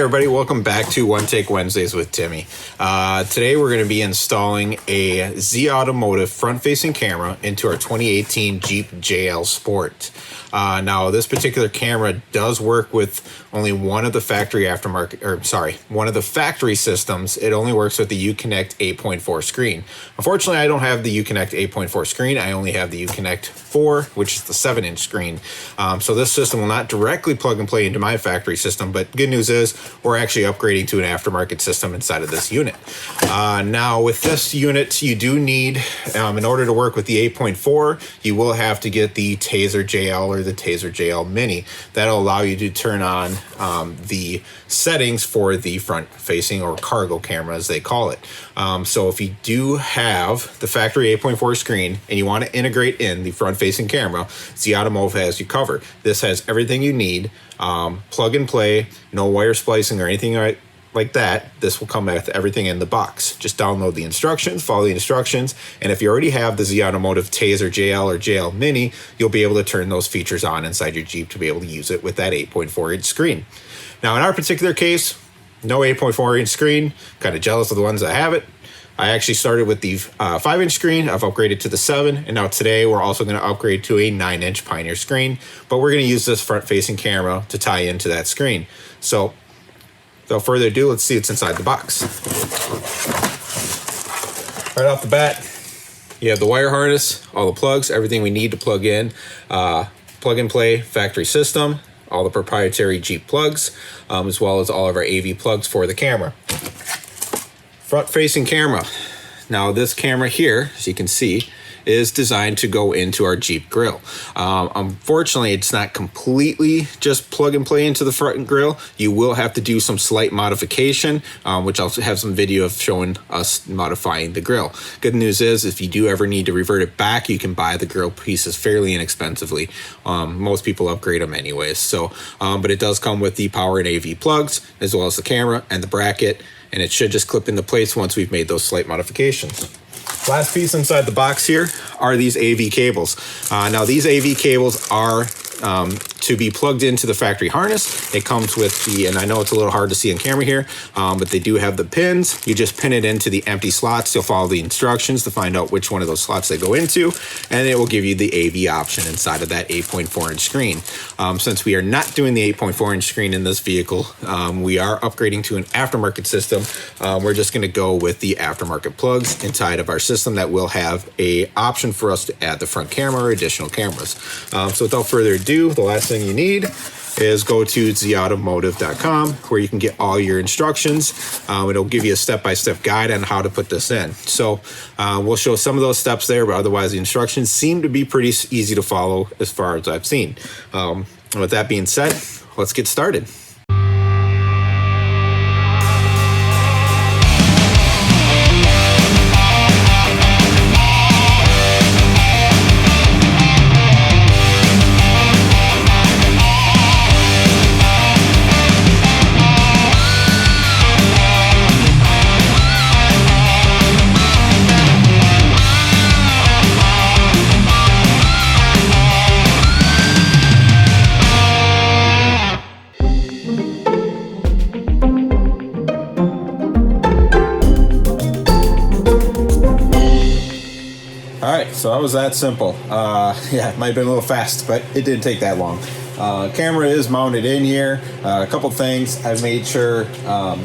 everybody, welcome back to One Take Wednesdays with Timmy. Today we're going to be installing a Zautomotive front-facing camera into our 2018 Jeep JL Sport. Now this particular camera does work with only one of the factory systems. It only works with the Uconnect 8.4 screen. Unfortunately, I don't have the Uconnect 8.4 screen. I only have the Uconnect 4, which is the 7-inch screen. So this system will not directly plug and play into my factory system, but good news is we're actually upgrading to an aftermarket system inside of this unit. Now with this unit, you do need, in order to work with the 8.4, you will have to get the Tazer JL or the Tazer JL Mini. That'll allow you to turn on the settings for the front facing or cargo camera as they call it. So if you do have the factory 8.4 screen and you want to integrate in the front facing camera, Zautomotive has you covered. This has everything you need, plug and play, no wire splicing or anything like that. This will come with everything in the box. Just download the instructions, follow the instructions, and if you already have the Zautomotive Tazer JL or JL Mini, you'll be able to turn those features on inside your Jeep to be able to use it with that 8.4-inch screen. Now in our particular case, no 8.4-inch screen. Kind of jealous of the ones that have it. I actually started with the 5-inch screen. I've upgraded to the 7, and now today we're also going to upgrade to a 9-inch Pioneer screen, but we're going to use this front-facing camera to tie into that screen. So without further ado, let's see what's inside the box. Right off the bat, you have the wire harness, all the plugs, everything we need to plug in, plug and play factory system, all the proprietary Jeep plugs, as well as all of our AV plugs for the camera. Front facing camera. Now this camera here, as you can see, is designed to go into our Jeep grill. Unfortunately, it's not completely just plug and play into the front grill. You will have to do some slight modification, which I'll have some video of showing us modifying the grill. Good news is if you do ever need to revert it back, you can buy the grill pieces fairly inexpensively. Most people upgrade them anyways. So, but it does come with the power and AV plugs, as well as the camera and the bracket, and it should just clip into place once we've made those slight modifications. Last piece inside the box here are these AV cables. Now these AV cables are to be plugged into the factory harness. It comes with the, and I know it's a little hard to see on camera here, but they do have the pins. You just pin it into the empty slots. You'll follow the instructions to find out which one of those slots they go into, and it will give you the AV option inside of that 8.4-inch screen. Since we are not doing the 8.4-inch screen in this vehicle, we are upgrading to an aftermarket system. We're just going to go with the aftermarket plugs inside of our system that will have a option for us to add the front camera or additional cameras. So without further ado, the last thing you need is go to zautomotive.com where you can get all your instructions. It'll give you a step-by-step guide on how to put this in. So we'll show some of those steps there, but otherwise the instructions seem to be pretty easy to follow as far as I've seen. With that being said, let's get started. Alright, so that was that simple. Yeah, it might have been a little fast, but it didn't take that long. Camera is mounted in here. A couple things. I've made sure I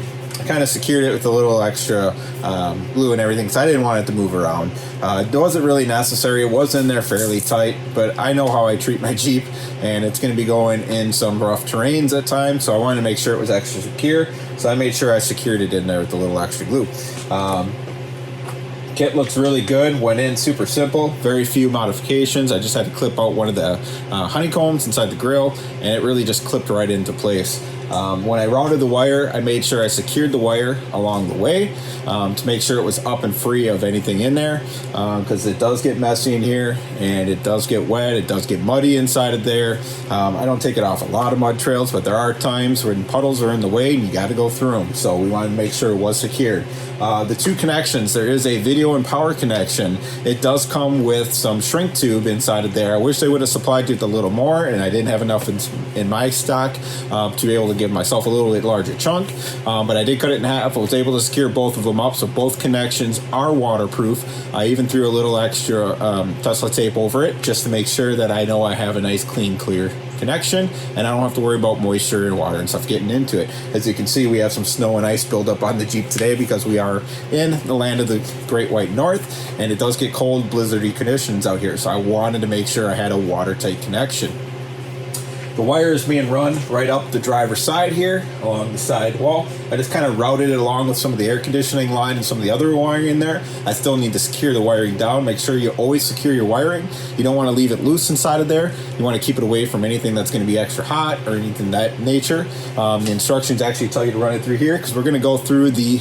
kind of secured it with a little extra glue and everything because I didn't want it to move around. It wasn't really necessary. It was in there fairly tight, but I know how I treat my Jeep, and it's going to be going in some rough terrains at times, so I wanted to make sure it was extra secure, so I made sure I secured it in there with a little extra glue. Kit looks really good, went in super simple, very few modifications. I just had to clip out one of the honeycombs inside the grill, and it really just clipped right into place. When I routed the wire, I made sure I secured the wire along the way to make sure it was up and free of anything in there, because it does get messy in here and it does get wet, it does get muddy inside of there. I don't take it off a lot of mud trails, but there are times when puddles are in the way and you got to go through them, so we wanted to make sure it was secured. The two connections, there is a video and power connection. It does come with some shrink tube inside of there. I wish they would have supplied it a little more, and I didn't have enough in my stock to be able to to give myself a little bit larger chunk, but I did cut it in half. I was able to secure both of them up, so both connections are waterproof. I even threw a little extra Tesla tape over it just to make sure that I know I have a nice, clean, clear connection, and I don't have to worry about moisture and water and stuff getting into it. As you can see, we have some snow and ice buildup on the Jeep today because we are in the land of the Great White North, and it does get cold, blizzardy conditions out here, so I wanted to make sure I had a watertight connection. The wire is being run right up the driver's side here along the side wall. I just kind of routed it along with some of the air conditioning line and some of the other wiring in there. I still need to secure the wiring down. Make sure you always secure your wiring. You don't want to leave it loose inside of there. You want to keep it away from anything that's going to be extra hot or anything that nature. The instructions actually tell you to run it through here because we're going to go through the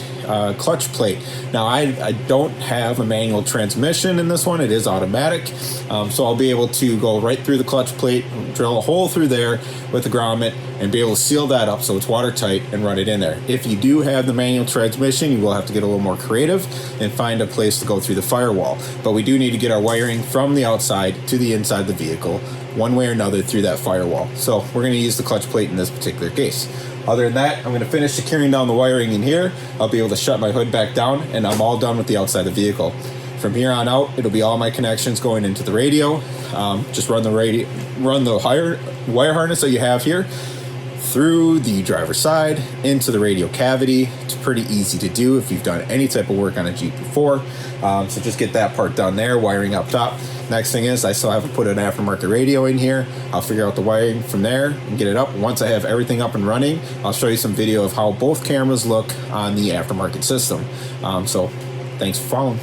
clutch plate. Now I don't have a manual transmission in this one. It is automatic. So I'll be able to go right through the clutch plate, drill a hole through there with the grommet and be able to seal that up so it's watertight and run it in there. If you do have the manual transmission, you will have to get a little more creative and find a place to go through the firewall. But we do need to get our wiring from the outside to the inside of the vehicle, one way or another through that firewall. So we're going to use the clutch plate in this particular case. Other than that, I'm going to finish securing down the wiring in here. I'll be able to shut my hood back down, and I'm all done with the outside of the vehicle. From here on out, it'll be all my connections going into the radio. Just run the wire harness that you have here through the driver's side into the radio cavity. It's pretty easy to do if you've done any type of work on a Jeep before. So just get that part done there, wiring up top. Next thing is I still have to put an aftermarket radio in here. I'll figure out the wiring from there and get it up. Once I have everything up and running, I'll show you some video of how both cameras look on the aftermarket system. So thanks for following.